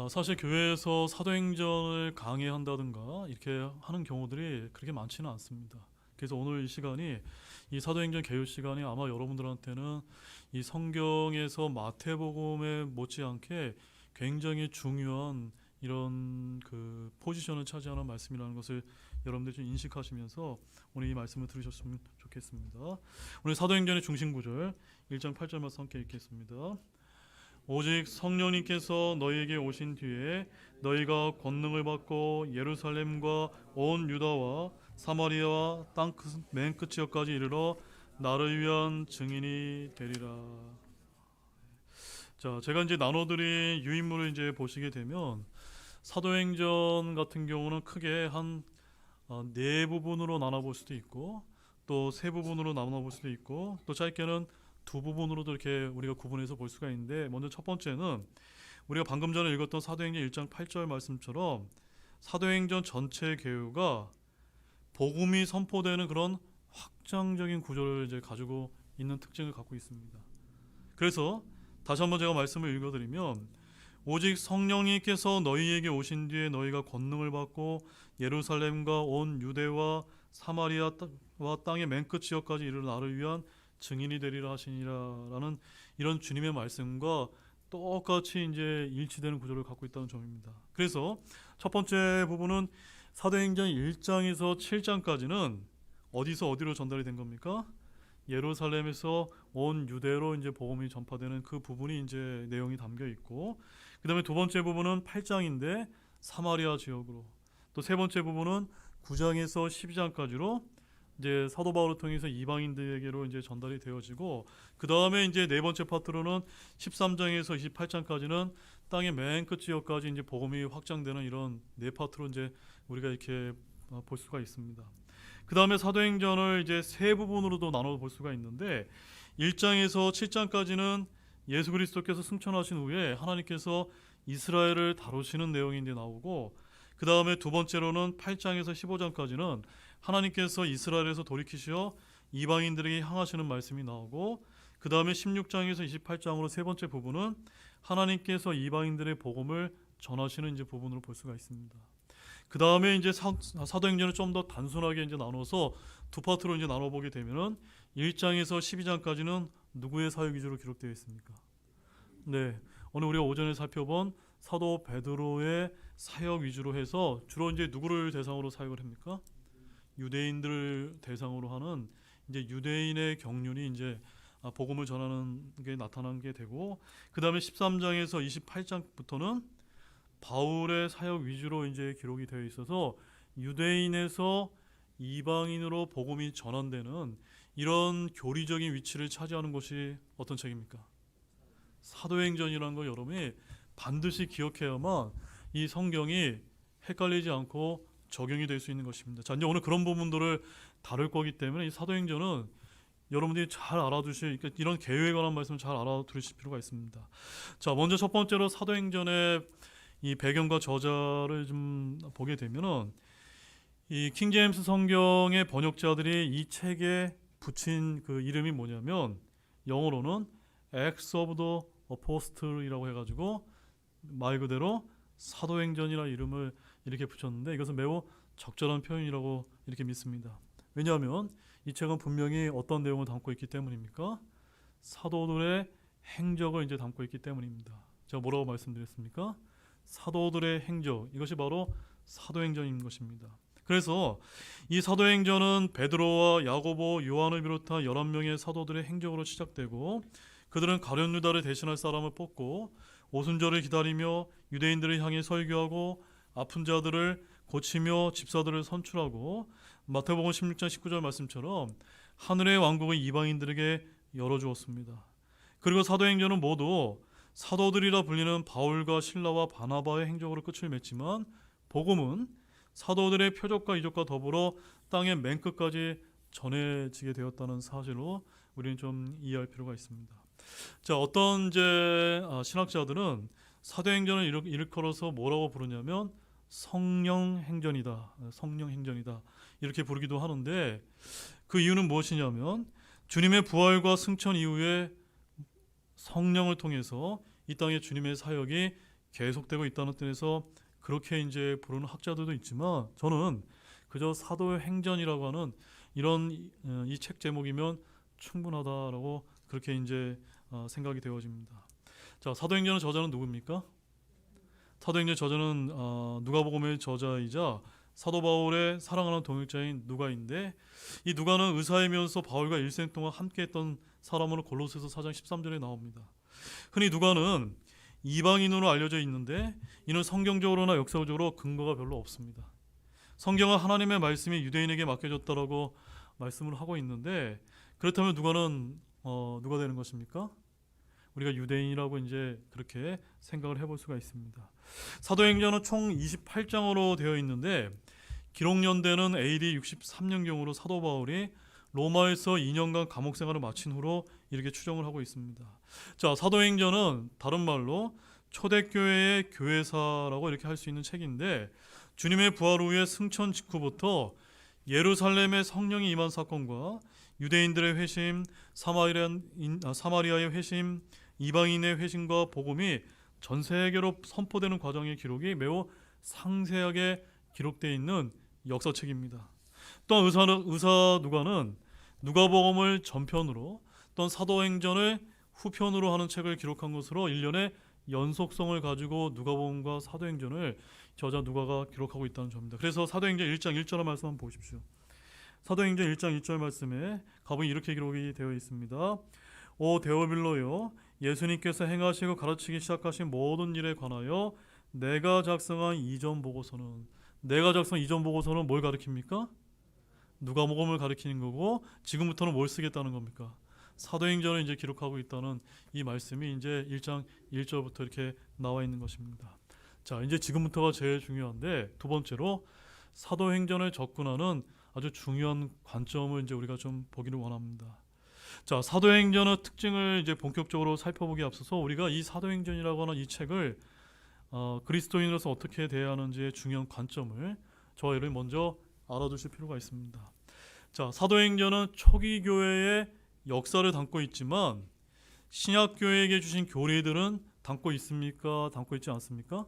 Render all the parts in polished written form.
사실 교회에서 사도행전을 강의한다든가 이렇게 하는 경우들이 그렇게 많지는 않습니다. 그래서 오늘 이 시간이 이 사도행전 개요 시간이 아마 여러분들한테는 이 성경에서 마태복음에 못지않게 굉장히 중요한 이런 그 포지션을 차지하는 말씀이라는 것을 여러분들이 좀 인식하시면서 오늘 이 말씀을 들으셨으면 좋겠습니다. 오늘 사도행전의 중심 구절 1장 8절 말씀 함께 읽겠습니다. 오직 성령님께서 너희에게 오신 뒤에 너희가 권능을 받고 예루살렘과 온 유다와 사마리아와 땅 맨 끝지역까지 이르러 나를 위한 증인이 되리라. 자, 제가 이제 나눠드린 유인물을 이제 보시게 되면 사도행전 같은 경우는 크게 한 네 부분으로 나눠볼 수도 있고 또 세 부분으로 나눠볼 수도 있고 또 짧게는 두 부분으로도 이렇게 우리가 구분해서 볼 수가 있는데, 먼저 첫 번째는 우리가 방금 전에 읽었던 사도행전 1장 8절 말씀처럼 사도행전 전체 개요가 복음이 선포되는 그런 확장적인 구조를 이제 가지고 있는 특징을 갖고 있습니다. 그래서 다시 한번 제가 말씀을 읽어드리면, 오직 성령님께서 너희에게 오신 뒤에 너희가 권능을 받고 예루살렘과 온 유대와 사마리아와 땅의 맨 끝 지역까지 이르러 나를 위한 증인이 되리라 하시니라라는 이런 주님의 말씀과 똑같이 이제 일치되는 구조를 갖고 있다는 점입니다. 그래서 첫 번째 부분은 사도행전 1장에서 7장까지는 어디서 어디로 전달이 된 겁니까? 예루살렘에서 온 유대로 이제 복음이 전파되는 그 부분이 이제 내용이 담겨 있고, 그다음에 두 번째 부분은 8장인데 사마리아 지역으로, 또 세 번째 부분은 9장에서 12장까지로 이제 사도 바울을 통해서 이방인들에게로 이제 전달이 되어지고, 그 다음에 이제 네 번째 파트로는 13장에서 28장까지는 땅의 맨 끝 지역까지 이제 복음이 확장되는 이런 네 파트로 이제 우리가 이렇게 볼 수가 있습니다. 그 다음에 사도행전을 이제 세 부분으로도 나눠 볼 수가 있는데, 1장에서 7장까지는 예수 그리스도께서 승천하신 후에 하나님께서 이스라엘을 다루시는 내용이 이제 나오고, 그 다음에 두 번째로는 8장에서 15장까지는 하나님께서 이스라엘에서 돌이키시어 이방인들에게 향하시는 말씀이 나오고, 그 다음에 16장에서 28장으로 세 번째 부분은 하나님께서 이방인들의 복음을 전하시는 이제 부분으로 볼 수가 있습니다. 그 다음에 이제 사도행전을 좀 더 단순하게 이제 나눠서 두 파트로 이제 나눠보게 되면은 1장에서 12장까지는 누구의 사역 위주로 기록되어 있습니까? 네, 오늘 우리가 오전에 살펴본 사도 베드로의 사역 위주로 해서 주로 이제 누구를 대상으로 사역을 합니까? 유대인들을 대상으로 하는 이제 유대인의 경륜이 이제 복음을 전하는 게 나타난 게 되고, 그 다음에 13장에서 28장부터는 바울의 사역 위주로 이제 기록이 되어 있어서 유대인에서 이방인으로 복음이 전환되는 이런 교리적인 위치를 차지하는 것이 어떤 책입니까? 사도행전이라는 거 여러분이 반드시 기억해야만 이 성경이 헷갈리지 않고 적용이 될 수 있는 것입니다. 자, 이제 오늘 그런 부분들을 다룰 거기 때문에 이 사도행전은 여러분들이 잘 알아두실, 그러니까 이런 계획에 관한 말씀을 잘 알아두실 필요가 있습니다. 자, 먼저 첫 번째로 사도행전의 이 배경과 저자를 좀 보게 되면은, 이 킹제임스 성경의 번역자들이 이 책에 붙인 그 이름이 뭐냐면, 영어로는 Acts of the Apostle이라고 해가지고 말 그대로 사도행전이라는 이름을 이렇게 붙였는데, 이것은 매우 적절한 표현이라고 이렇게 믿습니다. 왜냐하면 이 책은 분명히 어떤 내용을 담고 있기 때문입니까? 사도들의 행적을 이제 담고 있기 때문입니다. 제가 뭐라고 말씀드렸습니까? 사도들의 행적, 이것이 바로 사도행전인 것입니다. 그래서 이 사도행전은 베드로와 야고보, 요한을 비롯한 11명의 사도들의 행적으로 시작되고, 그들은 가룟 유다를 대신할 사람을 뽑고 오순절을 기다리며 유대인들을 향해 설교하고 아픈 자들을 고치며 집사들을 선출하고, 마태복음 16장 19절 말씀처럼 하늘의 왕국을 이방인들에게 열어주었습니다. 그리고 사도행전은 모두 사도들이라 불리는 바울과 실라와 바나바의 행적으로 끝을 맺지만, 복음은 사도들의 표적과 이적과 더불어 땅의 맨 끝까지 전해지게 되었다는 사실로 우리는 좀 이해할 필요가 있습니다. 자, 어떤 이제 신학자들은 사도행전을 일컬어서 뭐라고 부르냐면 성령행전이다, 성령행전이다 이렇게 부르기도 하는데, 그 이유는 무엇이냐면 주님의 부활과 승천 이후에 성령을 통해서 이 땅에 주님의 사역이 계속되고 있다는 뜻에서 그렇게 이제 부르는 학자들도 있지만 저는 그저 사도행전이라고 하는 이런 이 책 제목이면 충분하다라고 그렇게 이제 생각이 되어집니다. 자, 사도행전의 저자는 누굽니까? 사도행전 저자는 누가복음의 저자이자 사도 바울의 사랑하는 동역자인 누가인데, 이 누가는 의사이면서 바울과 일생 동안 함께했던 사람으로 골로새서 4장 13절에 나옵니다. 흔히 누가는 이방인으로 알려져 있는데 이는 성경적으로나 역사적으로 근거가 별로 없습니다. 성경은 하나님의 말씀이 유대인에게 맡겨졌다라고 말씀을 하고 있는데, 그렇다면 누가는 누가 되는 것입니까? 우리가 유대인이라고 이제 그렇게 생각을 해볼 수가 있습니다. 사도행전은 총 28장으로 되어 있는데 기록 연대는 AD 63년경으로 사도 바울이 로마에서 2년간 감옥 생활을 마친 후로 이렇게 추정을 하고 있습니다. 자, 사도행전은 다른 말로 초대교회의 교회사라고 이렇게 할 수 있는 책인데, 주님의 부활 후에 승천 직후부터 예루살렘의 성령이 임한 사건과 유대인들의 회심, 사마리아의 회심, 이방인의 회심과 복음이 전 세계로 선포되는 과정의 기록이 매우 상세하게 기록되어 있는 역사책입니다. 또한 의사 누가는 누가복음을 전편으로, 또한 사도행전을 후편으로 하는 책을 기록한 것으로 일련의 연속성을 가지고 누가복음과 사도행전을 저자 누가가 기록하고 있다는 점입니다. 그래서 사도행전 1장 1절 말씀 한번 보십시오. 사도행전 1장 1절 말씀에 가보니 이렇게 기록이 되어 있습니다. 오 데오빌로요, 예수님께서 행하시고 가르치기 시작하신 모든 일에 관하여 내가 작성한 이전 보고서는, 내가 작성한 이전 보고서는 뭘 가리킵니까? 누가복음을 가리키는 거고, 지금부터는 뭘 쓰겠다는 겁니까? 사도행전을 이제 기록하고 있다는 이 말씀이 이제 1장 1절부터 이렇게 나와 있는 것입니다. 자, 이제 지금부터가 제일 중요한데, 두 번째로 사도행전을 접근하는 아주 중요한 관점을 이제 우리가 좀 보기를 원합니다. 자, 사도행전의 특징을 이제 본격적으로 살펴보기에 앞서서 우리가 이 사도행전이라고 하는 이 책을 그리스도인으로서 어떻게 대해야 하는지의 중요한 관점을 저와 여러분이 먼저 알아두실 필요가 있습니다. 자, 사도행전은 초기 교회의 역사를 담고 있지만 신약 교회에게 주신 교리들은 담고 있습니까? 담고 있지 않습니까?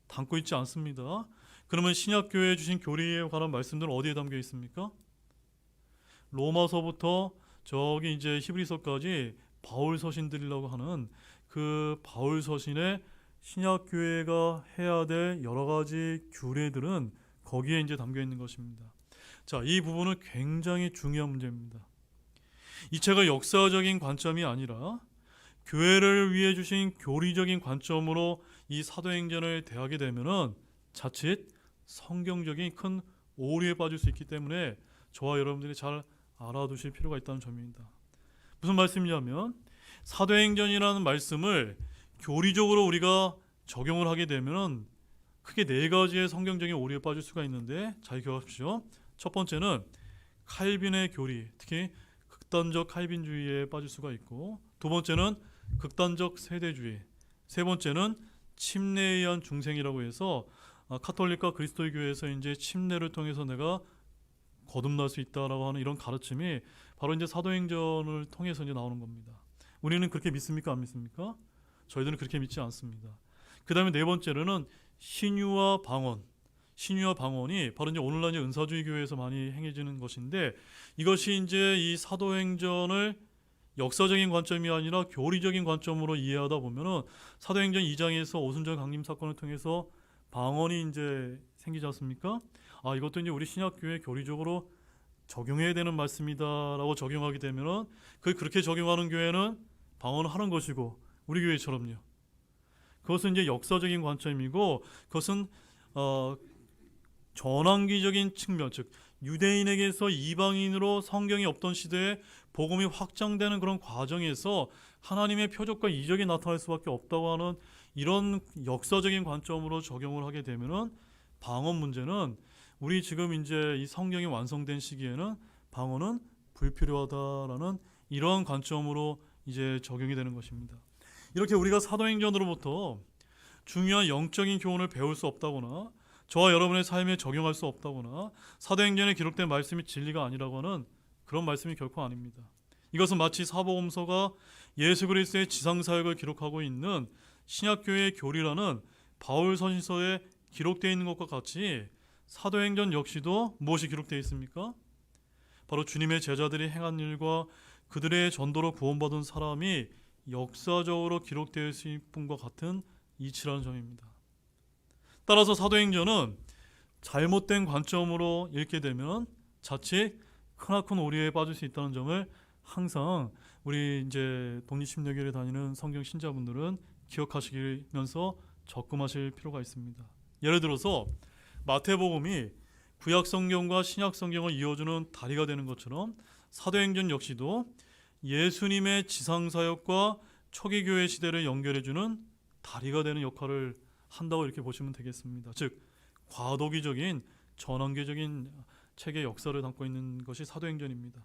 담고 있지 않습니다. 그러면 신약 교회에 주신 교리에 관한 말씀들은 어디에 담겨 있습니까? 로마서부터 저기 이제 히브리서까지 바울 서신들이라고 하는 그 바울 서신에 신약 교회가 해야 될 여러 가지 규례들은 거기에 이제 담겨 있는 것입니다. 자, 이 부분은 굉장히 중요한 문제입니다. 이 책은 역사적인 관점이 아니라 교회를 위해 주신 교리적인 관점으로 이 사도행전을 대하게 되면은 자칫 성경적인 큰 오류에 빠질 수 있기 때문에 저와 여러분들이 잘 알아두실 필요가 있다는 점입니다. 무슨 말씀이냐면, 사도행전이라는 말씀을 교리적으로 우리가 적용을 하게 되면은 크게 네 가지의 성경적인 오류에 빠질 수가 있는데 잘 기억하십시오. 첫 번째는 칼빈의 교리, 특히 극단적 칼빈주의에 빠질 수가 있고, 두 번째는 극단적 세대주의, 세 번째는 침례에 의한 중생이라고 해서 카톨릭과 그리스도의 교회에서 이제 침례를 통해서 내가 거듭날 수 있다라고 하는 이런 가르침이 바로 이제 사도행전을 통해서 이제 나오는 겁니다. 우리는 그렇게 믿습니까? 안 믿습니까? 저희들은 그렇게 믿지 않습니다. 그 다음에 네 번째로는 신유와 방언. 신유와 방언이 바로 이제 오늘날 이제 은사주의 교회에서 많이 행해지는 것인데, 이것이 이제 이 사도행전을 역사적인 관점이 아니라 교리적인 관점으로 이해하다 보면은 사도행전 2장에서 오순절 강림 사건을 통해서 방언이 이제 생기지 않습니까? 아, 이것도 이제 우리 신약교회 교리적으로 적용해야 되는 말씀이다라고 적용하게 되면은 그렇게 적용하는 교회는 방언을 하는 것이고 우리 교회처럼요. 그것은 이제 역사적인 관점이고, 그것은 전환기적인 측면, 즉 유대인에게서 이방인으로 성경이 없던 시대에 복음이 확장되는 그런 과정에서 하나님의 표적과 이적이 나타날 수밖에 없다고 하는 이런 역사적인 관점으로 적용을 하게 되면은 방언 문제는 우리 지금 이제 이 성경이 완성된 시기에는 방언은 불필요하다라는 이러한 관점으로 이제 적용이 되는 것입니다. 이렇게 우리가 사도행전으로부터 중요한 영적인 교훈을 배울 수 없다거나 저와 여러분의 삶에 적용할 수 없다거나 사도행전에 기록된 말씀이 진리가 아니라고 하는 그런 말씀이 결코 아닙니다. 이것은 마치 사복음서가 예수 그리스도의 지상사역을 기록하고 있는 신약교회의 교리라는 바울 서신서에 기록되어 있는 것과 같이 사도행전 역시도 무엇이 기록되어 있습니까? 바로 주님의 제자들이 행한 일과 그들의 전도로 구원받은 사람이 역사적으로 기록되어 있을 뿐과 같은 이치라는 점입니다. 따라서 사도행전은 잘못된 관점으로 읽게 되면 자칫 크나큰 오류에 빠질 수 있다는 점을 항상 우리 이제 독립심리교회에 다니는 성경 신자분들은 기억하시면서 적금하실 필요가 있습니다. 예를 들어서 마태복음이 구약 성경과 신약 성경을 이어주는 다리가 되는 것처럼 사도행전 역시도 예수님의 지상사역과 초기 교회 시대를 연결해주는 다리가 되는 역할을 한다고 이렇게 보시면 되겠습니다. 즉 과도기적인 전환계적인 책의 역사를 담고 있는 것이 사도행전입니다.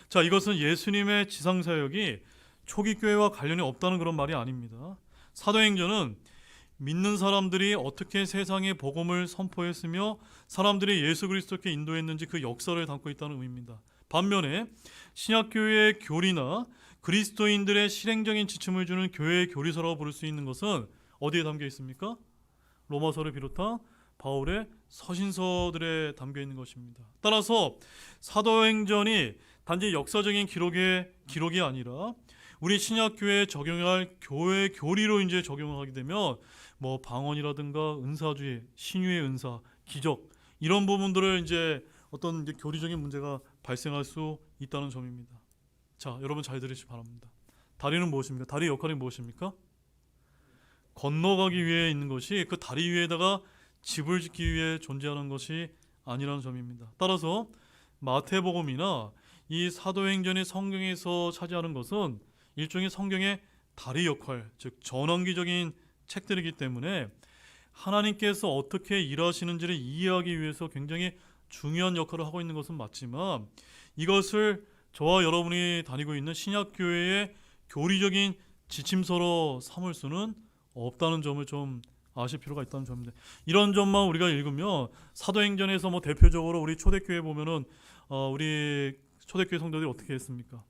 자, 이것은 예수님의 지상사역이 초기 교회와 관련이 없다는 그런 말이 아닙니다. 사도행전은 믿는 사람들이 어떻게 세상에 복음을 선포했으며 사람들이 예수 그리스도께 인도했는지 그 역사를 담고 있다는 의미입니다. 반면에 신약교회의 교리나 그리스도인들의 실행적인 지침을 주는 교회의 교리서라고 부를 수 있는 것은 어디에 담겨 있습니까? 로마서를 비롯한 바울의 서신서들에 담겨 있는 것입니다. 따라서 사도행전이 단지 역사적인 기록이 아니라 우리 신약교회에 적용할 교회 교리로 이제 적용을 하게 되면 뭐 방언이라든가 은사주의, 신유의 은사, 기적 이런 부분들을 이제 어떤 이제 교리적인 문제가 발생할 수 있다는 점입니다. 자, 여러분 잘 들으시기 바랍니다. 다리는 무엇입니까? 다리의 역할이 무엇입니까? 건너가기 위해 있는 것이 그 다리 위에다가 집을 짓기 위해 존재하는 것이 아니라는 점입니다. 따라서 마태복음이나 이 사도행전이 성경에서 차지하는 것은 일종의 성경의 다리 역할, 즉 전환기적인 책들이기 때문에 하나님께서 어떻게 일하시는지를 이해하기 위해서 굉장히 중요한 역할을 하고 있는 것은 맞지만 이것을 저와 여러분이 다니고 있는 신약교회의 교리적인 지침서로 삼을 수는 없다는 점을 좀 아실 필요가 있다는 점입니다. 이런 점만 우리가 읽으면 사도행전에서 뭐 대표적으로 우리 초대교회 보면은 우리 초대교회 성도들이 어떻게 했습니까?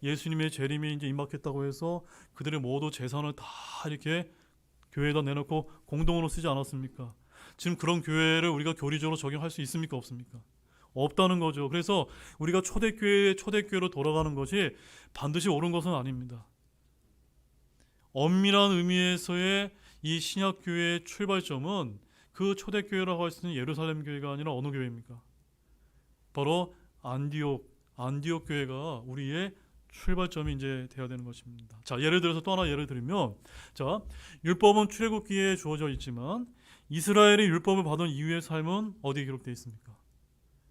예수님의 재림이 이제 임박했다고 해서 그들의 모두 재산을 다 이렇게 교회에다 내놓고 공동으로 쓰지 않았습니까? 지금 그런 교회를 우리가 교리적으로 적용할 수 있습니까? 없습니까? 없다는 거죠. 그래서 우리가 초대교회로 돌아가는 것이 반드시 옳은 것은 아닙니다. 엄밀한 의미에서의 이 신약교회의 출발점은 그 초대교회라고 할 수 있는 예루살렘 교회가 아니라 어느 교회입니까? 바로 안디옥 교회가 우리의 출발점이 이제 되어야 되는 것입니다. 자, 예를 들어서 또 하나 예를 들면, 자, 율법은 출애굽기에 주어져 있지만 이스라엘이 율법을 받은 이후의 삶은 어디에 기록되어 있습니까?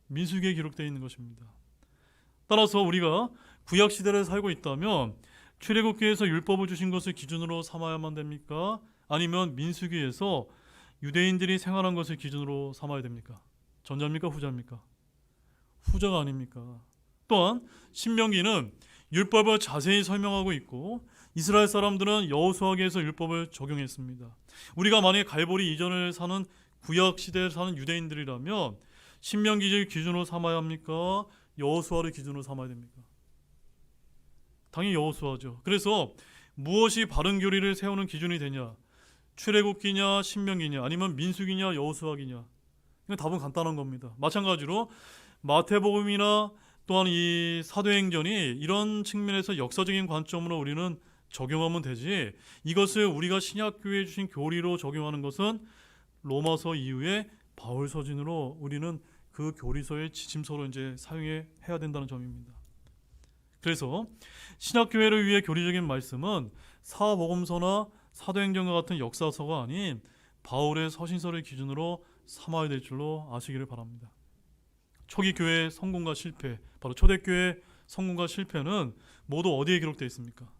민수기에 기록되어 있는 것입니다. 따라서 우리가 구약 시대를 살고 있다면 출애굽기에서 율법을 주신 것을 기준으로 삼아야만 됩니까? 아니면 민수기에서 유대인들이 생활한 것을 기준으로 삼아야 됩니까? 전자입니까? 후자입니까? 후자가 아닙니까? 또한 신명기는 율법을 자세히 설명하고 있고 이스라엘 사람들은 여호수아기에서 율법을 적용했습니다. 우리가 만약에 갈보리 이전을 사는 구약 시대에 사는 유대인들이라면 신명기를 기준으로 삼아야 합니까? 여호수아를 기준으로 삼아야 됩니까? 당연히 여호수아죠. 그래서 무엇이 바른 교리를 세우는 기준이 되냐? 출애굽기냐 신명기냐 아니면 민수기냐 여호수아기냐? 이건 답은 간단한 겁니다. 마찬가지로 마태복음이나 또한 이 사도행전이 이런 측면에서 역사적인 관점으로 우리는 적용하면 되지, 이것을 우리가 신약교회에 주신 교리로 적용하는 것은 로마서 이후에 바울 서신으로 우리는 그 교리서의 지침서로 이제 사용해야 된다는 점입니다. 그래서 신약교회를 위해 교리적인 말씀은 사복음서나 사도행전과 같은 역사서가 아닌 바울의 서신서를 기준으로 삼아야 될 줄로 아시기를 바랍니다. 초기 교회의 성공과 실패, 바로 초대교회의 성공과 실패는 모두 어디에 기록되어 있습니까?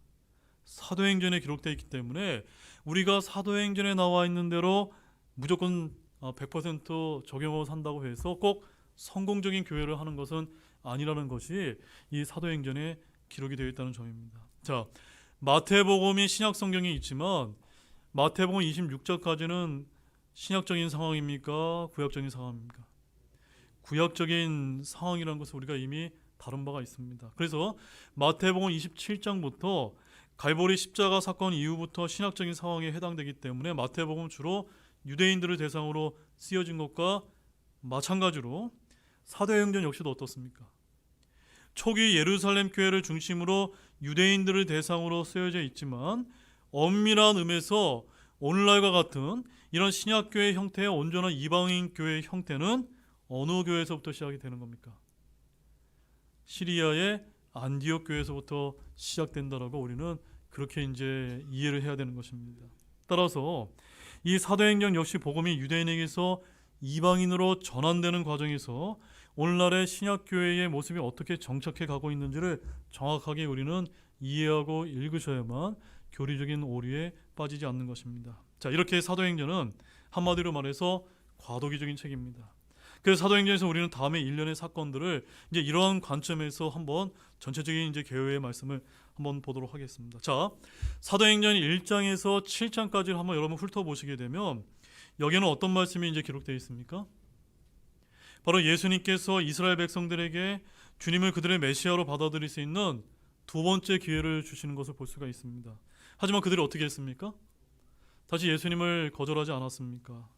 사도행전에 기록되어 있기 때문에 우리가 사도행전에 나와 있는 대로 무조건 100% 적용하고 산다고 해서 꼭 성공적인 교회를 하는 것은 아니라는 것이 이 사도행전에 기록이 되어 있다는 점입니다. 자, 마태복음이 신약 성경에 있지만 마태복음 26장까지는 신약적인 상황입니까? 구약적인 상황입니까? 구약적인 상황이라는 것을 우리가 이미 다룬 바가 있습니다. 그래서 마태복음 27장부터 갈보리 십자가 사건 이후부터 신학적인 상황에 해당되기 때문에 마태복음 주로 유대인들을 대상으로 쓰여진 것과 마찬가지로 사도행전 역시도 어떻습니까? 초기 예루살렘 교회를 중심으로 유대인들을 대상으로 쓰여져 있지만 엄밀한 의미에서 오늘날과 같은 이런 신약교회 형태의 온전한 이방인 교회의 형태는 어느 교회에서부터 시작이 되는 겁니까? 시리아의 안디옥 교회에서부터 시작된다라고 우리는 그렇게 이제 이해를 해야 되는 것입니다. 따라서 이 사도행전 역시 복음이 유대인에게서 이방인으로 전환되는 과정에서 오늘날의 신약교회의 모습이 어떻게 정착해 가고 있는지를 정확하게 우리는 이해하고 읽으셔야만 교리적인 오류에 빠지지 않는 것입니다. 자, 이렇게 사도행전은 한마디로 말해서 과도기적인 책입니다. 그래서 사도행전에서 우리는 다음에 일련의 사건들을 이제 이러한 관점에서 한번 전체적인 이제 개요의 말씀을 한번 보도록 하겠습니다. 자, 사도행전 1장에서 7장까지를 한번 여러분 훑어보시게 되면 여기는 어떤 말씀이 이제 기록되어 있습니까? 바로 예수님께서 이스라엘 백성들에게 주님을 그들의 메시아로 받아들일 수 있는 두 번째 기회를 주시는 것을 볼 수가 있습니다. 하지만 그들이 어떻게 했습니까? 다시 예수님을 거절하지 않았습니까?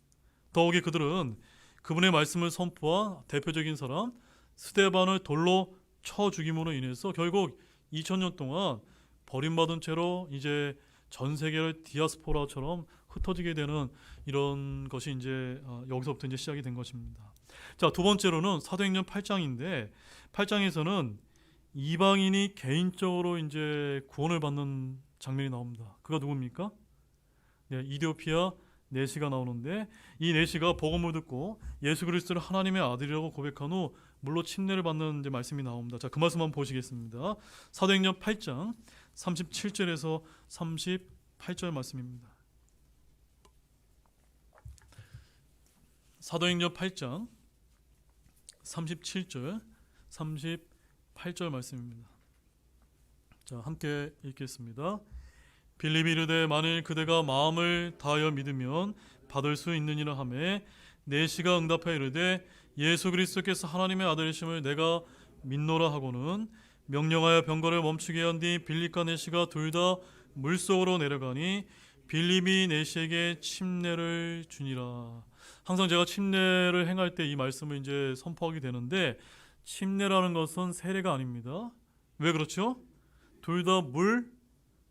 더욱이 그들은 그분의 말씀을 선포한 대표적인 사람 스데반을 돌로 쳐 죽임으로 인해서 결국 2000년 동안 버림받은 채로 이제 전 세계를 디아스포라처럼 흩어지게 되는 이런 것이 이제 여기서부터 이제 시작이 된 것입니다. 자, 두 번째로는 사도행전 8장인데 8장에서는 이방인이 개인적으로 이제 구원을 받는 장면이 나옵니다. 그가 누굽니까? 네, 이디오피아 네시가 나오는데 이 네시가 복음을 듣고 예수 그리스도를 하나님의 아들이라고 고백한 후 물로 침례를 받는 이제 말씀이 나옵니다. 자, 그 말씀 한번 보시겠습니다. 사도행전 8장 37절에서 38절 말씀입니다. 사도행전 8장 37절 38절 말씀입니다. 자, 함께 읽겠습니다. 빌립이 이르되 만일 그대가 마음을 다하여 믿으면 받을 수 있느니라 하매 네시가 응답하여 이르되 예수 그리스도께서 하나님의 아들이심을 내가 믿노라 하고는 명령하여 병거를 멈추게 한 뒤 빌립과 네시가 둘 다 물속으로 내려가니 빌립이 네시에게 침례를 주니라. 항상 제가 침례를 행할 때 이 말씀을 이제 선포하게 되는데 침례라는 것은 세례가 아닙니다. 왜 그렇죠? 둘 다 물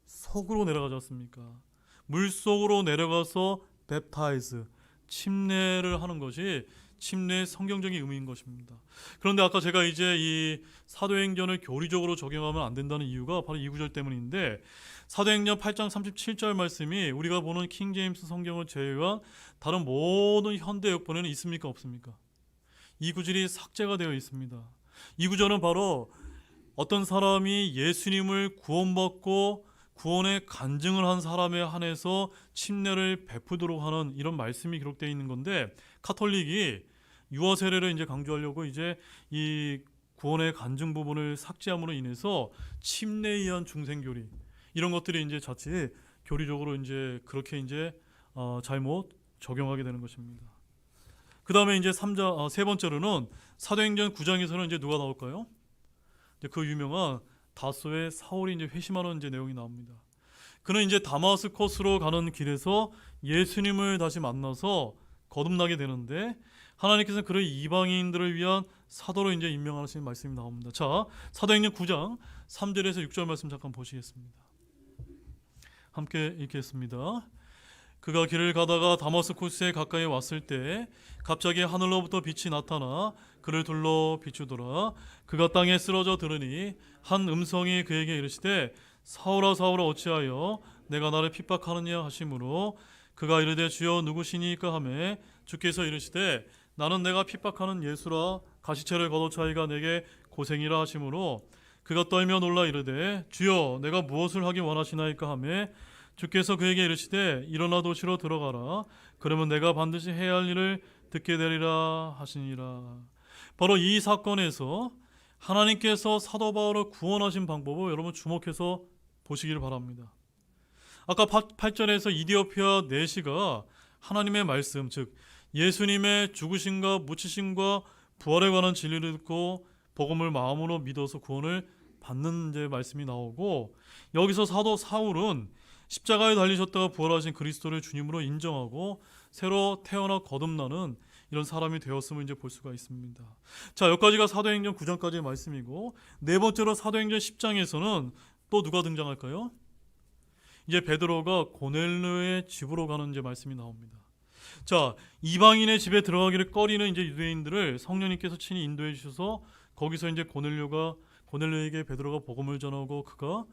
속으로 내려가지 않습니까? 물 속으로 내려가서 베프타이즈, 침례를 하는 것이 침례의 성경적인 의미인 것입니다. 그런데 아까 제가 이제 이 사도행전을 교리적으로 적용하면 안 된다는 이유가 바로 이 구절 때문인데 사도행전 8장 37절 말씀이 우리가 보는 킹제임스 성경을 제외한 다른 모든 현대 역본에는 있습니까? 없습니까? 이 구절이 삭제가 되어 있습니다. 이 구절은 바로 어떤 사람이 예수님을 구원받고 구원의 간증을 한 사람에 한해서 침례를 베푸도록 하는 이런 말씀이 기록되어 있는 건데 카톨릭이 유아 세례를 이제 강조하려고 이제 이 구원의 간증 부분을 삭제함으로 인해서 침례에 의한 중생교리 이런 것들이 이제 자칫 교리적으로 이제 그렇게 이제 잘못 적용하게 되는 것입니다. 그 다음에 이제 세 번째로는 사도행전 9장에서는 이제 누가 나올까요? 이제 그 유명한 다소의 사울이 이제 회심하는 이제 내용이 나옵니다. 그는 이제 다마스코스로 가는 길에서 예수님을 다시 만나서 거듭나게 되는데 하나님께서는 그를 이방인들을 위한 사도로 이제 임명하시는 말씀이 나옵니다. 자, 사도행전 9장 3절에서 6절 말씀 잠깐 보시겠습니다. 함께 읽겠습니다. 그가 길을 가다가 다마스코스에 가까이 왔을 때 갑자기 하늘로부터 빛이 나타나 그를 둘러 비추더라. 그가 땅에 쓰러져 들으니 한 음성이 그에게 이르시되 사울아 사울아 어찌하여 내가 나를 핍박하느냐 하시므로 그가 이르되 주여 누구시니까 하매 주께서 이르시되 나는 내가 핍박하는 예수라 가시체를 걷어차이가 내게 고생이라 하시므로 그가 떨며 놀라 이르되 주여 내가 무엇을 하기 원하시나이까 하매 주께서 그에게 이르시되 일어나 도시로 들어가라 그러면 내가 반드시 해야 할 일을 듣게 되리라 하시니라. 바로 이 사건에서 하나님께서 사도 바울을 구원하신 방법을 여러분 주목해서 보시기를 바랍니다. 아까 8절에서 이디오피아 네시가 하나님의 말씀 즉 예수님의 죽으심과 묻히심과 부활에 관한 진리를 듣고 복음을 마음으로 믿어서 구원을 받는 이제 말씀이 나오고, 여기서 사도 사울은 십자가에 달리셨다가 부활하신 그리스도를 주님으로 인정하고 새로 태어나 거듭나는 이런 사람이 되었음을 이제 볼 수가 있습니다. 자, 여기까지가 사도행전 9장까지의 말씀이고, 네 번째로 사도행전 10장에서는 또 누가 등장할까요? 이제 베드로가 고넬료의 집으로 가는 이제 말씀이 나옵니다. 자, 이방인의 집에 들어가기를 꺼리는 이제 유대인들을 성령님께서 친히 인도해 주셔서 거기서 이제 고넬료에게 베드로가 복음을 전하고 그가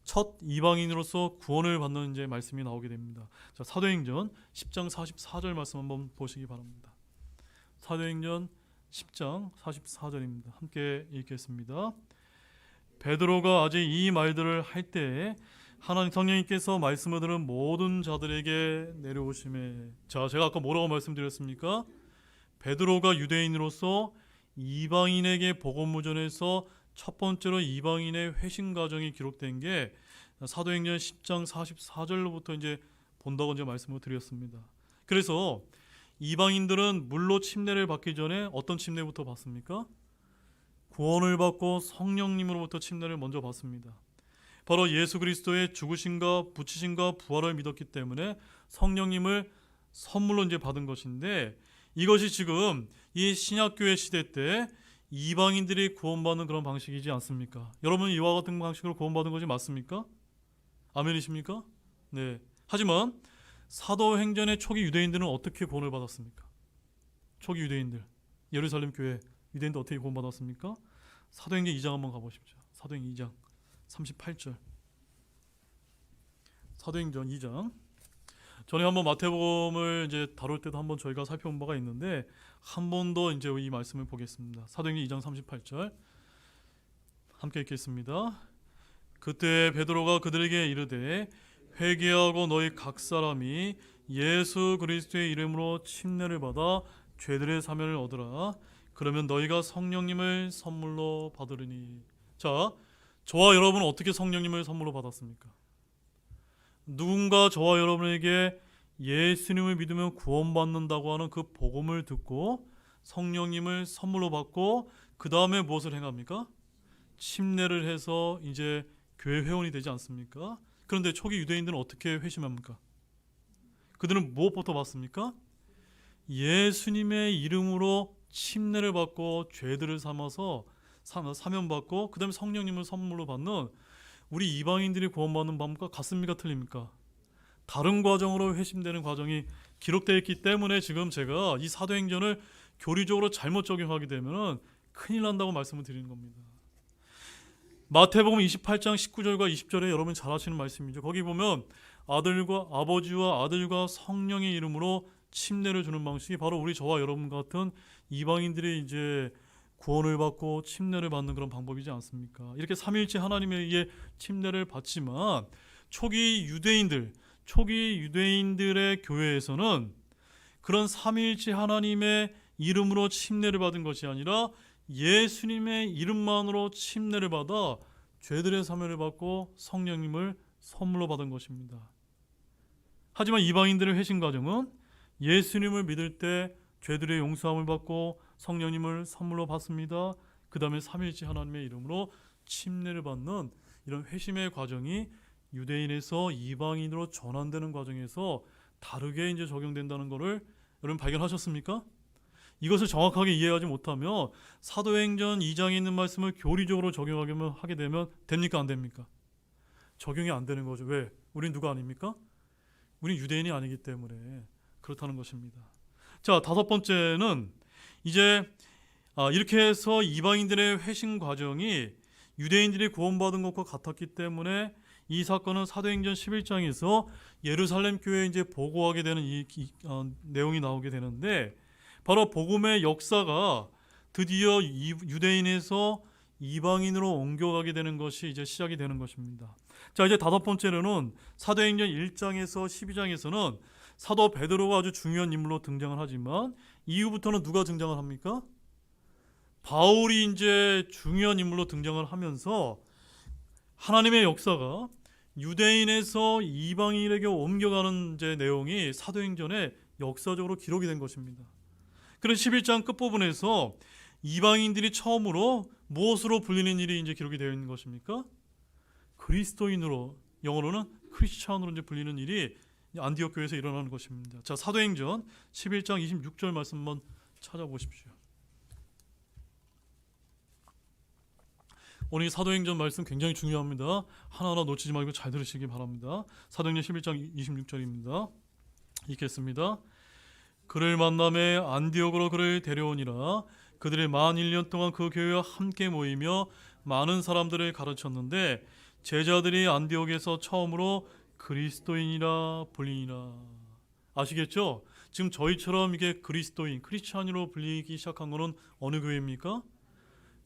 첫 이방인으로서 구원을 받는 이제 말씀이 나오게 됩니다. 자, 사도행전 10장 44절 말씀 한번 보시기 바랍니다. 사도행전 10장 44절입니다. 함께 읽겠습니다. 베드로가 아직 이 말들을 할 때에 하나님 성령님께서 말씀을 들은 모든 자들에게 내려오심에, 자, 제가 아까 뭐라고 말씀드렸습니까? 베드로가 유대인으로서 이방인에게 복음을 전해서 첫 번째로 이방인의 회심 과정이 기록된 게 사도행전 10장 44절로부터 이제 본다고 이제 말씀을 드렸습니다. 그래서 이방인들은 물로 침례를 받기 전에 어떤 침례부터 받습니까? 구원을 받고 성령님으로부터 침례를 먼저 받습니다. 바로 예수 그리스도의 죽으심과 부치심과 부활을 믿었기 때문에 성령님을 선물로 이제 받은 것인데, 이것이 지금 이 신약교회 시대 때 이방인들이 구원받는 그런 방식이지 않습니까? 여러분, 이와 같은 방식으로 구원받은 것이 맞습니까? 아멘이십니까? 네. 하지만 사도행전의 초기 유대인들은 어떻게 구원을 받았습니까? 초기 유대인들, 예루살렘 교회 유대인들 어떻게 구원받았습니까? 사도행전 2장 한번 가보십시오. 사도행전 2장 38절. 사도행전 2장. 전에 한번 마태복음을 이제 다룰 때도 한번 저희가 살펴본 바가 있는데 한 번 더 이제 이 말씀을 보겠습니다. 사도행전 2장 38절. 함께 읽겠습니다. 그때 베드로가 그들에게 이르되 회개하고 너희 각 사람이 예수 그리스도의 이름으로 침례를 받아 죄들의 사면을 얻으라. 그러면 너희가 성령님을 선물로 받으리니. 자, 저와 여러분은 어떻게 성령님을 선물로 받았습니까? 누군가 저와 여러분에게 예수님을 믿으면 구원받는다고 하는 그 복음을 듣고 성령님을 선물로 받고 그 다음에 무엇을 행합니까? 침례를 해서 이제 교회 회원이 되지 않습니까? 그런데 초기 유대인들은 어떻게 회심합니까? 그들은 무엇부터 받습니까? 예수님의 이름으로 침례를 받고 죄들을 삼아서 사면받고 그 다음에 성령님을 선물로 받는 우리 이방인들이 구원받는 방법과 같습니까? 틀립니까? 다른 과정으로 회심되는 과정이 기록되어 있기 때문에 지금 제가 이 사도행전을 교리적으로 잘못 적용하게 되면 큰일 난다고 말씀을 드리는 겁니다. 마태복음 28장 19절과 20절에 여러분 잘 아시는 말씀이죠. 거기 보면 아버지와 아들과 성령의 이름으로 침례를 주는 방식이 바로 우리 저와 여러분 같은 이방인들이 이제 구원을 받고 침례를 받는 그런 방법이지 않습니까? 이렇게 삼위일체 하나님에 의해 침례를 받지만 초기 유대인들의 교회에서는 그런 삼위일체 하나님의 이름으로 침례를 받은 것이 아니라 예수님의 이름만으로 침례를 받아 죄들의 사면을 받고 성령님을 선물로 받은 것입니다. 하지만 이방인들의 회심 과정은 예수님을 믿을 때 죄들의 용서함을 받고 성령님을 선물로 받습니다. 그 다음에 삼위일체 하나님의 이름으로 침례를 받는 이런 회심의 과정이 유대인에서 이방인으로 전환되는 과정에서 다르게 이제 적용된다는 것을 여러분 발견하셨습니까? 이것을 정확하게 이해하지 못하면 사도행전 2장에 있는 말씀을 교리적으로 적용하게 되면 됩니까? 안 됩니까? 적용이 안 되는 거죠. 왜? 우린 누가 아닙니까? 우린 유대인이 아니기 때문에 그렇다는 것입니다. 자, 다섯 번째는 이제 이렇게 해서 이방인들의 회심 과정이 유대인들이 구원받은 것과 같았기 때문에 이 사건은 사도행전 11장에서 예루살렘 교회에 이제 보고하게 되는 내용이 나오게 되는데, 바로 복음의 역사가 드디어 유대인에서 이방인으로 옮겨가게 되는 것이 이제 시작이 되는 것입니다. 자, 이제 다섯 번째로는 사도행전 1장에서 12장에서는 사도 베드로가 아주 중요한 인물로 등장을 하지만 이후부터는 누가 등장을 합니까? 바울이 이제 중요한 인물로 등장을 하면서 하나님의 역사가 유대인에서 이방인에게 옮겨가는 이제 내용이 사도행전에 역사적으로 기록이 된 것입니다. 그래서 11장 끝부분에서 이방인들이 처음으로 무엇으로 불리는 일이 이제 기록이 되어 있는 것입니까? 그리스도인으로, 영어로는 크리스찬으로 이제 불리는 일이 안디옥 교회에서 일어나는 것입니다. 자, 사도행전 11장 26절 말씀 한번 찾아보십시오. 오늘 이 사도행전 말씀 굉장히 중요합니다. 하나하나 놓치지 말고 잘 들으시기 바랍니다. 사도행전 11장 26절입니다. 읽겠습니다. 그를 만남에 안디옥으로 그를 데려오니라. 그들이 만 1년 동안 그 교회와 함께 모이며 많은 사람들을 가르쳤는데 제자들이 안디옥에서 처음으로 그리스도인이라 불리니라. 아시겠죠? 지금 저희처럼 이게 그리스도인, 크리스찬으로 불리기 시작한 것은 어느 교회입니까?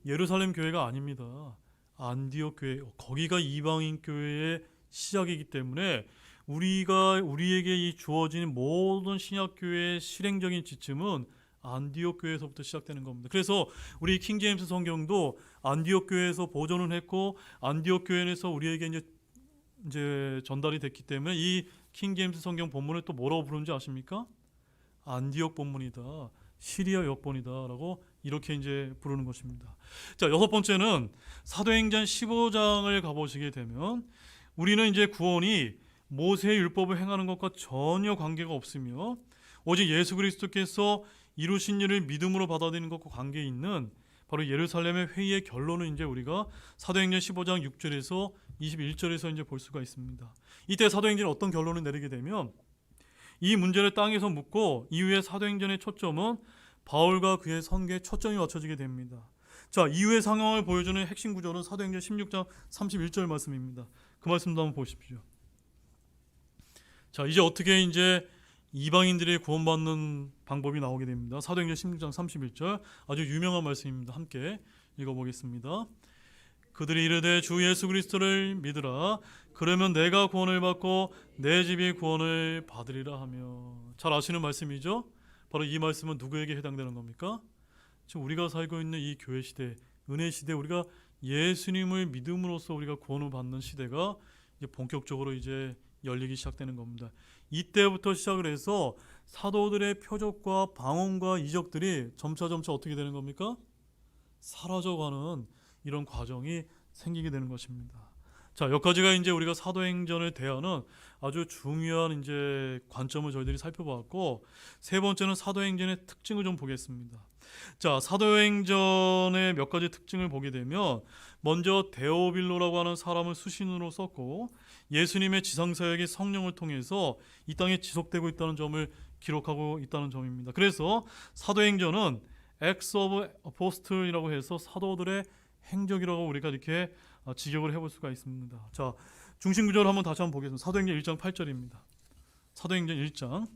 예루살렘 교회가 아닙니다. 안디옥 교회, 거기가 이방인 교회의 시작이기 때문에 우리에게 이 주어진 모든 신약 교회의 실행적인 지침은 안디옥 교회에서부터 시작되는 겁니다. 그래서 우리 킹제임스 성경도 안디옥 교회에서 보존을 했고 안디옥 교회에서 우리에게 이제 전달이 됐기 때문에 이 킹제임스 성경 본문을 또 뭐라고 부르는지 아십니까? 안디옥 본문이다, 시리아 역본이다라고 이렇게 이제 부르는 것입니다. 자, 여섯 번째는 사도행전 15장을 가보시게 되면 우리는 이제 구원이 모세의 율법을 행하는 것과 전혀 관계가 없으며 오직 예수 그리스도께서 이루신 일을 믿음으로 받아들이는 것과 관계 있는 바로 예루살렘의 회의의 결론은 이제 우리가 사도행전 15장 6절에서 21절에서 이제 볼 수가 있습니다. 이때 사도행전이 어떤 결론을 내리게 되면 이 문제를 땅에서 묻고 이후에 사도행전의 초점은 바울과 그의 선교에 초점이 맞춰지게 됩니다. 자, 이후의 상황을 보여주는 핵심 구절은 사도행전 16장 31절 말씀입니다. 그 말씀도 한번 보십시오. 자, 이제 어떻게 이제 이방인들이 구원받는 방법이 나오게 됩니다. 사도행전 16장 31절 아주 유명한 말씀입니다. 함께 읽어보겠습니다. 그들이 이르되 주 예수 그리스도를 믿으라. 그러면 내가 구원을 받고 내 집이 구원을 받으리라 하며. 잘 아시는 말씀이죠? 바로 이 말씀은 누구에게 해당되는 겁니까? 지금 우리가 살고 있는 이 교회 시대, 은혜 시대, 우리가 예수님을 믿음으로써 우리가 구원을 받는 시대가 이제 본격적으로 이제 열리기 시작되는 겁니다. 이때부터 시작을 해서 사도들의 표적과 방언과 이적들이 점차 어떻게 되는 겁니까? 사라져가는 이런 과정이 생기게 되는 것입니다. 자, 여기까지가 이제 우리가 사도행전을 대하는 아주 중요한 이제 관점을 저희들이 살펴봤고, 세 번째는 사도행전의 특징을 좀 보겠습니다. 자, 사도행전의 몇 가지 특징을 보게 되면 먼저 데오빌로라고 하는 사람을 수신으로 썼고 예수님의 지상사역이 성령을 통해서 이 땅에 지속되고 있다는 점을 기록하고 있다는 점입니다. 그래서 사도행전은 Acts of Apostles이라고 해서 사도들의 행적이라고 우리가 이렇게 직역을 해볼 수가 있습니다. 자, 중심 구절을 한번 다시 한번 보겠습니다. 사도행전 1장 8절입니다. 사도행전 1장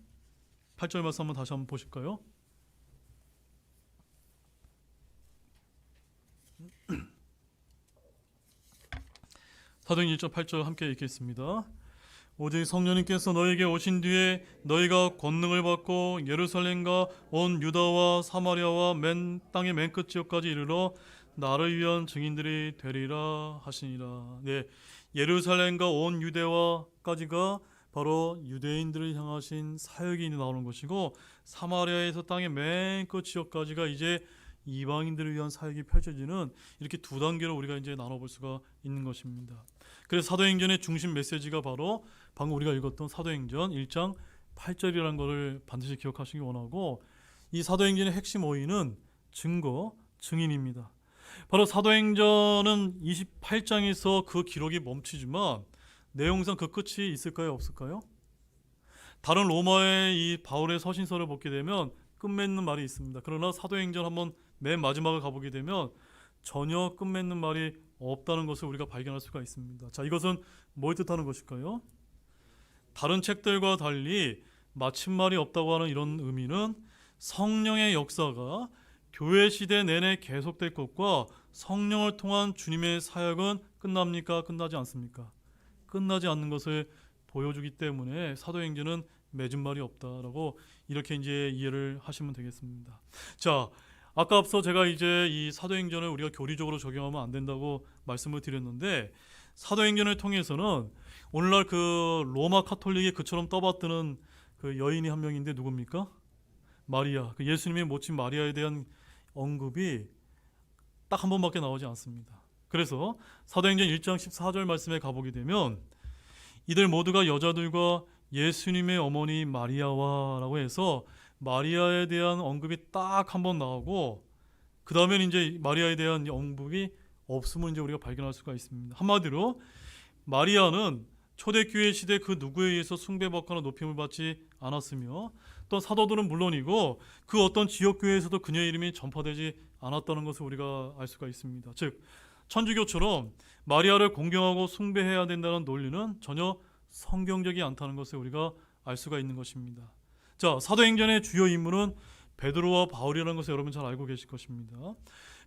8절 말씀 한번 다시 한번 보실까요? 사도행전 1장 8절 함께 읽겠습니다. 오직 성령님께서 너에게 오신 뒤에 너희가 권능을 받고 예루살렘과 온 유다와 사마리아와 땅의 맨 끝 지역까지 이르러 나를 위한 증인들이 되리라 하시니라. 네, 예루살렘과 온 유대와까지가 바로 유대인들을 향하신 사역이 나오는 것이고 사마리아에서 땅의 맨 끝 지역까지가 이제 이방인들을 위한 사역이 펼쳐지는 이렇게 두 단계로 우리가 이제 나눠볼 수가 있는 것입니다. 그래서 사도행전의 중심 메시지가 바로 방금 우리가 읽었던 사도행전 1장 8절이라는 것을 반드시 기억하시기 원하고 이 사도행전의 핵심 어휘는 증거, 증인입니다. 바로 사도행전은 28장에서 그 기록이 멈추지만 내용상 그 끝이 있을까요? 없을까요? 다른 로마의 이 바울의 서신서를 보게 되면 끝맺는 말이 있습니다. 그러나 사도행전 한번 맨 마지막을 가보게 되면 전혀 끝맺는 말이 없다는 것을 우리가 발견할 수가 있습니다. 자, 이것은 뭘 뜻하는 것일까요? 다른 책들과 달리 마침말이 없다고 하는 이런 의미는 성령의 역사가 교회 시대 내내 계속될 것과 성령을 통한 주님의 사역은 끝납니까? 끝나지 않습니까? 끝나지 않는 것을 보여주기 때문에 사도행전은 맺은 말이 없다라고 이렇게 이제 이해를 하시면 되겠습니다. 자, 아까 앞서 제가 이제 이 사도행전을 우리가 교리적으로 적용하면 안 된다고 말씀을 드렸는데 사도행전을 통해서는 오늘날 그 로마 카톨릭이 그처럼 떠받드는 그 여인이 한 명인데 누굽니까? 마리아. 그 예수님의 모친 마리아에 대한 언급이 딱 한 번밖에 나오지 않습니다. 그래서 사도행전 1장 14절 말씀에 가보게 되면 이들 모두가 여자들과 예수님의 어머니 마리아와 라고 해서 마리아에 대한 언급이 딱 한 번 나오고 그 다음에 이제 마리아에 대한 언급이 없음을 이제 우리가 발견할 수가 있습니다. 한마디로 마리아는 초대교회 시대 그 누구에 의해서 숭배받거나 높임을 받지 않았으며 또 사도들은 물론이고 그 어떤 지역교회에서도 그녀의 이름이 전파되지 않았다는 것을 우리가 알 수가 있습니다. 즉 천주교처럼 마리아를 공경하고 숭배해야 된다는 논리는 전혀 성경적이 않다는 것을 우리가 알 수가 있는 것입니다. 자, 사도행전의 주요 인물은 베드로와 바울이라는 것을 여러분 잘 알고 계실 것입니다.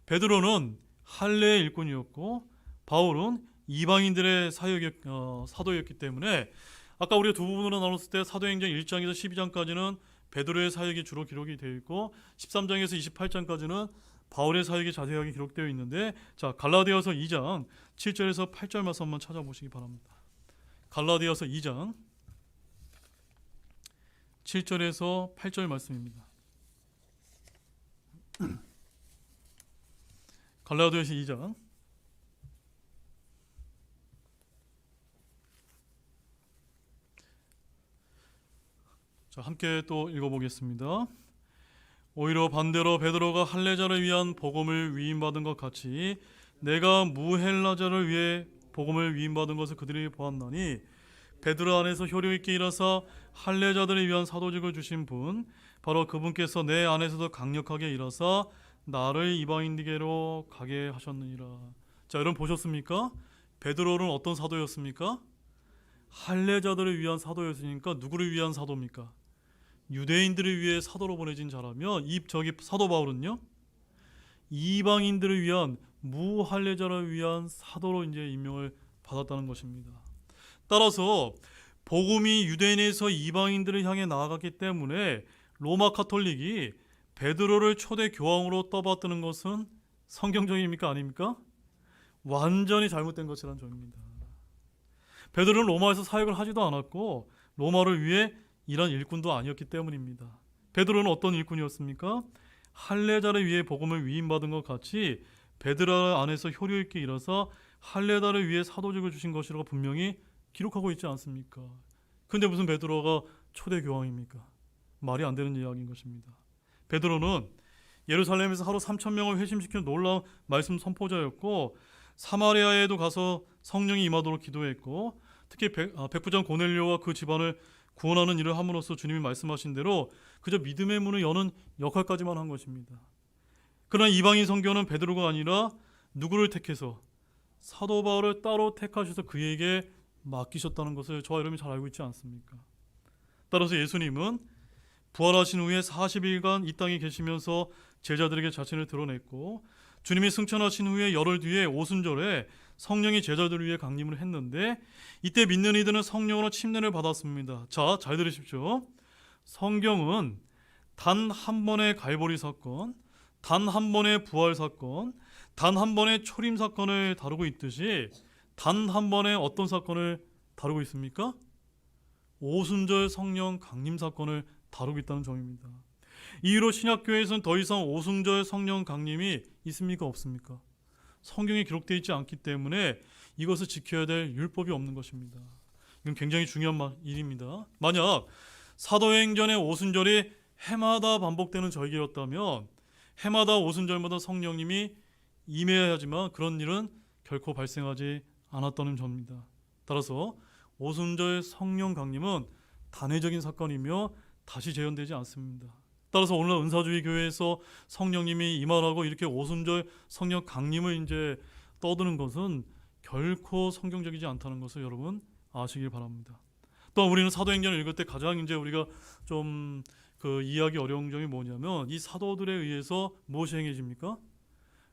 베드로는 할례의 일꾼이었고 바울은 이방인들의 사도였기 때문에 아까 우리가 두 부분으로 나눴을 때 사도행전 1장에서 12장까지는 베드로의 사역이 주로 기록이 되어 있고 13장에서 28장까지는 바울의 사역이 자세하게 기록되어 있는데 자, 갈라디아서 2장 7절에서 8절 말씀 한번 찾아보시기 바랍니다. 갈라디아서 2장 7절에서 8절 말씀입니다. 갈라디아서 2장 자, 함께 또 읽어보겠습니다. 오히려 반대로 베드로가 할례자를 위한 복음을 위임받은 것 같이 내가 무헬라자를 위해 복음을 위임받은 것을 그들이 보았나니 베드로 안에서 효력 있게 일하사 할례자들을 위한 사도직을 주신 분 바로 그분께서 내 안에서도 강력하게 일하사 나를 이방인에게로 가게 하셨느니라. 자, 여러분 보셨습니까? 베드로는 어떤 사도였습니까? 할례자들을 위한 사도였으니까 누구를 위한 사도입니까? 유대인들을 위해 사도로 보내진 자라면 저기 사도 바울은요 이방인들을 위한 무할례자를 위한 사도로 이제 임명을 받았다는 것입니다. 따라서 복음이 유대인에서 이방인들을 향해 나아갔기 때문에 로마 카톨릭이 베드로를 초대 교황으로 떠받드는 것은 성경적입니까 아닙니까? 완전히 잘못된 것이라는 점입니다. 베드로는 로마에서 사역을 하지도 않았고 로마를 위해 일한 일꾼도 아니었기 때문입니다. 베드로는 어떤 일꾼이었습니까? 할례자를 위해 복음을 위임받은 것 같이 베드로 안에서 효력 있게 일어서 할례자를 위해 사도직을 주신 것이라고 분명히 기록하고 있지 않습니까? 근데 무슨 베드로가 초대 교황입니까? 말이 안 되는 이야기인 것입니다. 베드로는 예루살렘에서 하루 3,000명을 회심시키는 놀라운 말씀 선포자였고 사마리아에도 가서 성령이 임하도록 기도했고 특히 백부장 고넬료와 그 집안을 구원하는 일을 함으로써 주님이 말씀하신 대로 그저 믿음의 문을 여는 역할까지만 한 것입니다. 그러나 이방인 선교는 베드로가 아니라 누구를 택해서 사도 바울을 따로 택하셔서 그에게 맡기셨다는 것을 저와 여러분이 잘 알고 있지 않습니까? 따라서 예수님은 부활하신 후에 40일간 이 땅에 계시면서 제자들에게 자신을 드러냈고 주님이 승천하신 후에 열흘 뒤에 오순절에 성령이 제자들을 위해 강림을 했는데 이때 믿는 이들은 성령으로 침례를 받았습니다. 자, 잘 들으십시오. 성경은 단 한 번의 갈보리 사건, 단 한 번의 부활 사건, 단 한 번의 초림 사건을 다루고 있듯이 단 한 번의 어떤 사건을 다루고 있습니까? 오순절 성령 강림 사건을 다루고 있다는 점입니다. 이후로 신약교회에서는 더 이상 오순절 성령 강림이 있습니까 없습니까? 성경에 기록되어 있지 않기 때문에 이것을 지켜야 될 율법이 없는 것입니다. 이건 굉장히 중요한 일입니다. 만약 사도행전의 오순절이 해마다 반복되는 절기였다면 해마다 오순절마다 성령님이 임해야 하지만 그런 일은 결코 발생하지 않았다는 점입니다. 따라서 오순절 성령 강림은 단회적인 사건이며 다시 재현되지 않습니다. 따라서 오늘 은사주의 교회에서 성령님이 임하라고 이렇게 오순절 성령 강림을 이제 떠드는 것은 결코 성경적이지 않다는 것을 여러분 아시길 바랍니다. 또 우리는 사도행전을 읽을 때 가장 이제 우리가 좀 그 이해하기 어려운 점이 뭐냐면 이 사도들에 의해서 무엇이 행해집니까?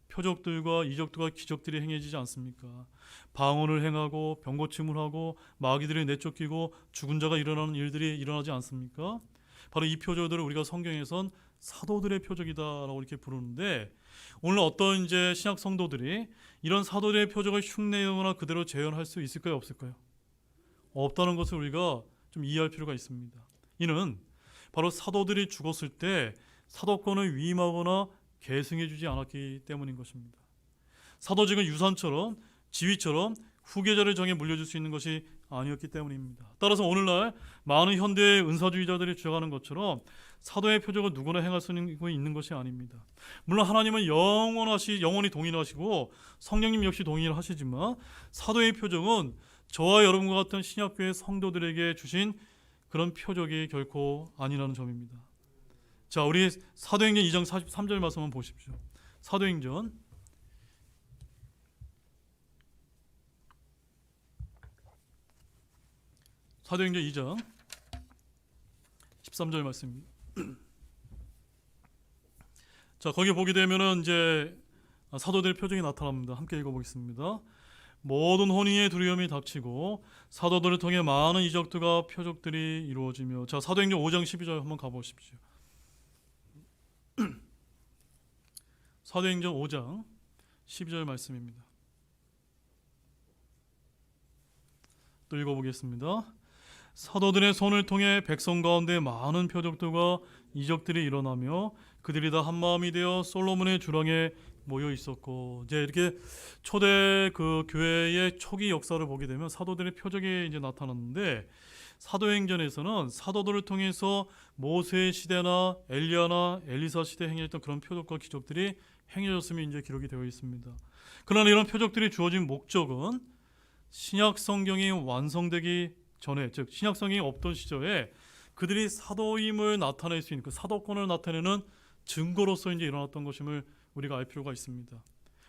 표적들과 이적들과 기적들이 행해지지 않습니까? 방언을 행하고 병고침을 하고 마귀들이 내쫓기고 죽은 자가 일어나는 일들이 일어나지 않습니까? 바로 이 표적들을 우리가 성경에선 사도들의 표적이다라고 이렇게 부르는데 오늘 어떤 이제 신약 성도들이 이런 사도들의 표적을 흉내내거나 그대로 재현할 수 있을까요, 없을까요? 없다는 것을 우리가 좀 이해할 필요가 있습니다. 이는 바로 사도들이 죽었을 때 사도권을 위임하거나 계승해주지 않았기 때문인 것입니다. 사도직은 유산처럼 지위처럼 후계자를 정해 물려줄 수 있는 것이 아니었기 때문입니다. 따라서 오늘날 많은 현대의 은사주의자들이 주장하는 것처럼 사도의 표적을 누구나 행할 수 있는 것이 아닙니다. 물론 하나님은 영원히 동일하시고 성령님 역시 동일하시지만 사도의 표적은 저와 여러분과 같은 신약교회 성도들에게 주신 그런 표적이 결코 아니라는 점입니다. 자, 우리 사도행전 2장 43절 말씀 한번 보십시오. 사도행전 2장 13절 말씀입니다. 자, 거기 보게 되면은 이제 사도들의 표적이 나타납니다. 함께 읽어보겠습니다. 모든 혼인의 두려움이 닥치고 사도들을 통해 많은 이적들과 표적들이 이루어지며. 자, 사도행전 5장 12절 한번 가보십시오. 사도행전 5장 12절 말씀입니다. 또 읽어보겠습니다. 사도들의 손을 통해 백성 가운데 많은 표적들과 이적들이 일어나며 그들이 다 한마음이 되어 솔로몬의 주랑에 모여 있었고. 이제 이렇게 초대 그 교회의 초기 역사를 보게 되면 사도들의 표적이 이제 나타났는데, 사도행전에서는 사도들을 통해서 모세 시대나 엘리야나 엘리사 시대에 행했던 그런 표적과 기적들이 행해졌음이 이제 기록이 되어 있습니다. 그러나 이런 표적들이 주어진 목적은 신약 성경이 완성되기 전에, 즉 신약 성경이 없던 시절에 그들이 사도임을 나타낼 수 있는 그 사도권을 나타내는 증거로서 이제 일어났던 것임을 우리가 알 필요가 있습니다.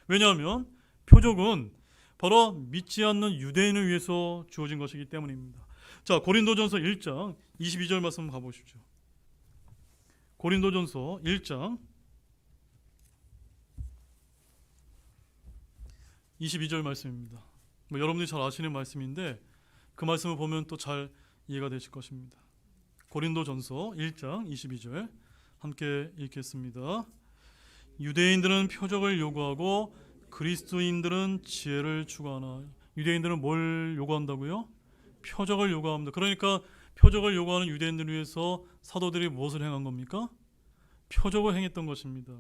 왜냐하면 표적은 바로 믿지 않는 유대인을 위해서 주어진 것이기 때문입니다. 자, 고린도전서 1장 22절 말씀 가보십시오. 고린도전서 1장 22절 말씀입니다. 여러분들이 잘 아시는 말씀인데 그 말씀을 보면 또 잘 이해가 되실 것입니다. 고린도전서 1장 22절 함께 읽겠습니다. 유대인들은 표적을 요구하고 그리스도인들은 지혜를 추구하나. 유대인들은 뭘 요구한다고요? 표적을 요구합니다. 그러니까 표적을 요구하는 유대인들을 위해서 사도들이 무엇을 행한 겁니까? 표적을 행했던 것입니다.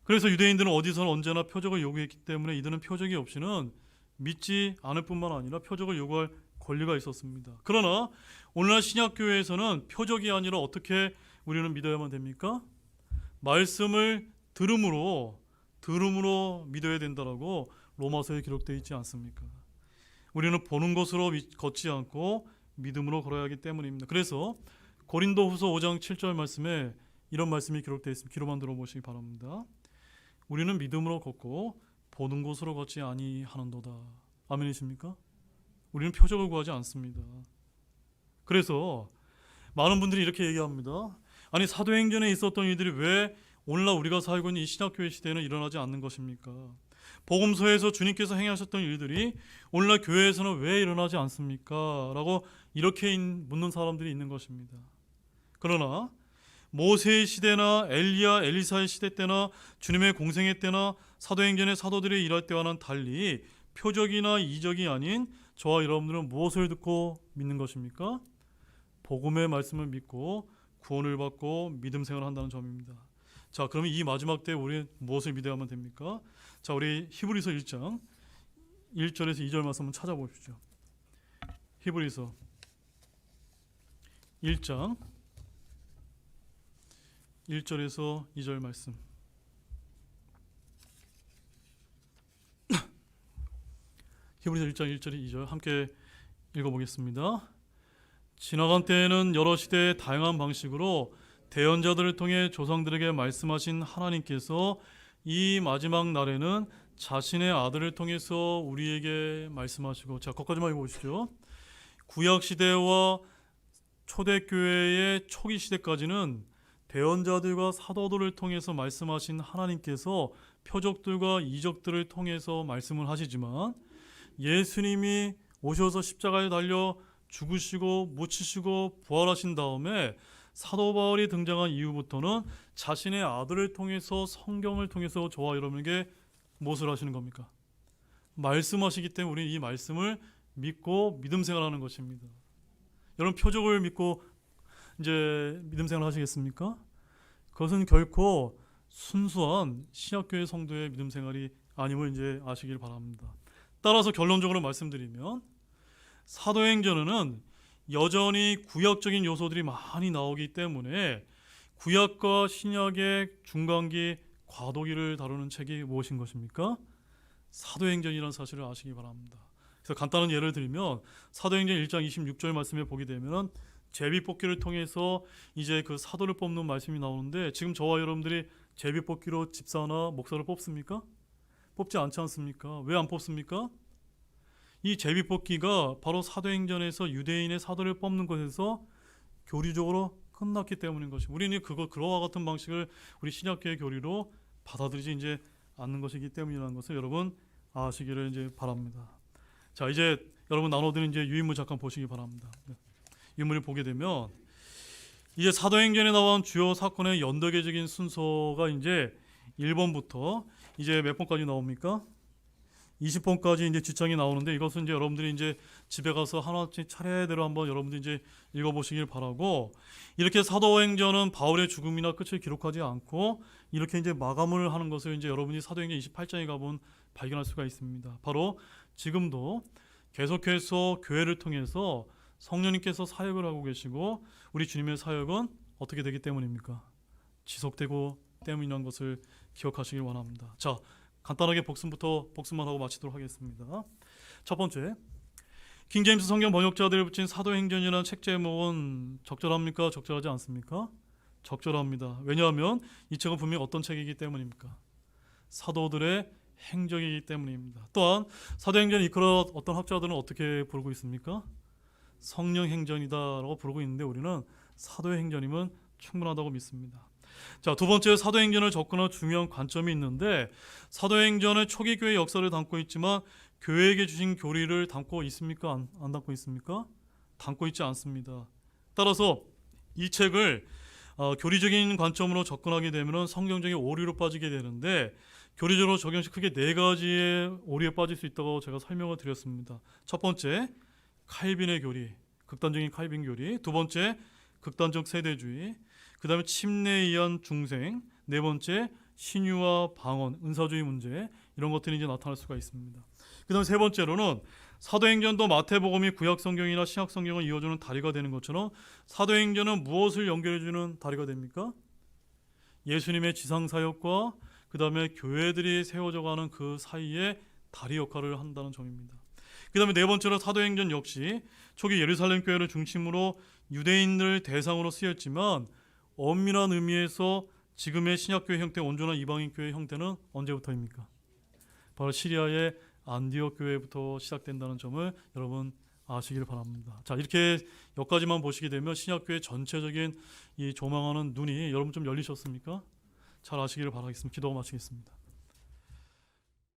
그래서 유대인들은 어디서나 언제나 표적을 요구했기 때문에 이들은 표적이 없이는 믿지 않을 뿐만 아니라 표적을 요구할 권리가 있었습니다. 그러나 오늘날 신약교회에서는 표적이 아니라 어떻게 우리는 믿어야만 됩니까? 말씀을 들음으로 믿어야 된다라고 로마서에 기록되어 있지 않습니까? 우리는 보는 것으로 걷지 않고 믿음으로 걸어야 하기 때문입니다. 그래서 고린도후서 5장 7절 말씀에 이런 말씀이 기록되어 있습니다. 귀로만 들어보시기 바랍니다. 우리는 믿음으로 걷고 보는 곳으로 걷지 아니하는도다. 아멘이십니까? 우리는 표적을 구하지 않습니다. 그래서 많은 분들이 이렇게 얘기합니다. 아니, 사도행전에 있었던 일들이 왜 오늘날 우리가 살고 있는 이 신약교회 시대에는 일어나지 않는 것입니까? 복음서에서 주님께서 행하셨던 일들이 오늘날 교회에서는 왜 일어나지 않습니까? 라고 이렇게 묻는 사람들이 있는 것입니다. 그러나 모세의 시대나 엘리야, 엘리사의 시대 때나 주님의 공생애 때나 사도행전의 사도들이 일할 때와는 달리 표적이나 이적이 아닌 저와 여러분들은 무엇을 듣고 믿는 것입니까? 복음의 말씀을 믿고 구원을 받고 믿음 생활을 한다는 점입니다. 자, 그러면 이 마지막 때 우리 무엇을 믿어야만 됩니까? 자, 우리 히브리서 1장 1절에서 2절 말씀 한번 찾아보십시오. 히브리서 1장 1절에서 2절 말씀. 히브리서 1장 1절 2절 함께 읽어보겠습니다. 지나간 때에는 여러 시대의 다양한 방식으로 대언자들을 통해 조상들에게 말씀하신 하나님께서 이 마지막 날에는 자신의 아들을 통해서 우리에게 말씀하시고. 자, 거기까지만 읽어보시죠. 구약 시대와 초대교회의 초기 시대까지는 대언자들과 사도들을 통해서 말씀하신 하나님께서 표적들과 이적들을 통해서 말씀을 하시지만, 예수님이 오셔서 십자가에 달려 죽으시고 묻히시고 부활하신 다음에 사도 바울이 등장한 이후부터는 자신의 아들을 통해서, 성경을 통해서 저와 여러분에게 무엇을 하시는 겁니까? 말씀하시기 때문에 우리는 이 말씀을 믿고 믿음 생활하는 것입니다. 여러분, 표적을 믿고 이제 믿음 생활 하시겠습니까? 그것은 결코 순수한 신약교회 성도의 믿음 생활이 아님을 이제 아시길 바랍니다. 따라서 결론적으로 말씀드리면 사도행전에는 여전히 구약적인 요소들이 많이 나오기 때문에 구약과 신약의 중간기 과도기를 다루는 책이 무엇인 것입니까? 사도행전이라는 사실을 아시기 바랍니다. 그래서 간단한 예를 들면 사도행전 1장 26절 말씀에 보게 되면 제비뽑기를 통해서 이제 그 사도를 뽑는 말씀이 나오는데, 지금 저와 여러분들이 제비뽑기로 집사나 목사를 뽑습니까? 뽑지 않지 않습니까? 왜 안 뽑습니까? 이 제비뽑기가 바로 사도행전에서 유대인의 사도를 뽑는 것에서 교리적으로 끝났기 때문인 것이, 우리는 그와 같은 방식을 우리 신약교회 교리로 받아들이지 이제 않는 것이기 때문이라는 것을 여러분 아시기를 이제 바랍니다. 자, 이제 여러분 나눠드린 이제 유인물 잠깐 보시기 바랍니다. 유인물을 보게 되면 이제 사도행전에 나온 주요 사건의 연대계적인 순서가 이제 1번부터 이제 몇 번까지 나옵니까? 20번까지 이제 지창이 나오는데, 이것은 이제 여러분들이 이제 집에 가서 하나씩 차례대로 한번 여러분들이 이제 읽어보시길 바라고, 이렇게 사도행전은 바울의 죽음이나 끝을 기록하지 않고 이렇게 이제 마감을 하는 것을 이제 여러분이 사도행전 28장에 가보면 발견할 수가 있습니다. 바로 지금도 계속해서 교회를 통해서 성령님께서 사역을 하고 계시고, 우리 주님의 사역은 어떻게 되기 때문입니까? 지속되고 때문이라는 것을 기억하시길 원합니다. 자, 간단하게 복습만 하고 마치도록 하겠습니다. 첫 번째, 킹제임스 성경 번역자들이 붙인 사도행전이라는 책 제목은 적절합니까? 적절하지 않습니까? 적절합니다. 왜냐하면 이 책은 분명히 어떤 책이기 때문입니까? 사도들의 행적이기 때문입니다. 또한 사도행전을 이끌어 어떤 학자들은 어떻게 부르고 있습니까? 성령 행전이다라고 부르고 있는데, 우리는 사도의 행전이면 충분하다고 믿습니다. 자, 두 번째, 사도행전을 접근한 중요한 관점이 있는데, 사도행전은 초기 교회 역사를 담고 있지만 교회에게 주신 교리를 담고 있습니까? 안 담고 있습니까? 담고 있지 않습니다. 따라서 이 책을 교리적인 관점으로 접근하게 되면 성경적인 오류로 빠지게 되는데, 교리적으로 적용 시 크게 네 가지의 오류에 빠질 수 있다고 제가 설명을 드렸습니다. 첫 번째, 칼빈의 교리, 극단적인 칼빈 교리. 두 번째, 극단적 세대주의. 그 다음에 침례에 의한 중생. 네 번째, 신유와 방언, 은사주의 문제. 이런 것들이 이제 나타날 수가 있습니다. 그 다음에 세 번째로는 사도행전도 마태복음이 구약성경이나 신약성경을 이어주는 다리가 되는 것처럼 사도행전은 무엇을 연결해주는 다리가 됩니까? 예수님의 지상사역과 그 다음에 교회들이 세워져가는 그 사이에 다리 역할을 한다는 점입니다. 그 다음에 네 번째로 사도행전 역시 초기 예루살렘 교회를 중심으로 유대인들 대상으로 쓰였지만 엄밀한 의미에서 지금의 신약교회 형태, 온전한 이방인 교회 형태는 언제부터입니까? 바로 시리아의 안디옥 교회부터 시작된다는 점을 여러분 아시길 바랍니다. 자, 이렇게 여기까지만 보시게 되면 신약교회 전체적인 이 조망하는 눈이 여러분 좀 열리셨습니까? 잘 아시기를 바라겠습니다. 기도하고 마치겠습니다.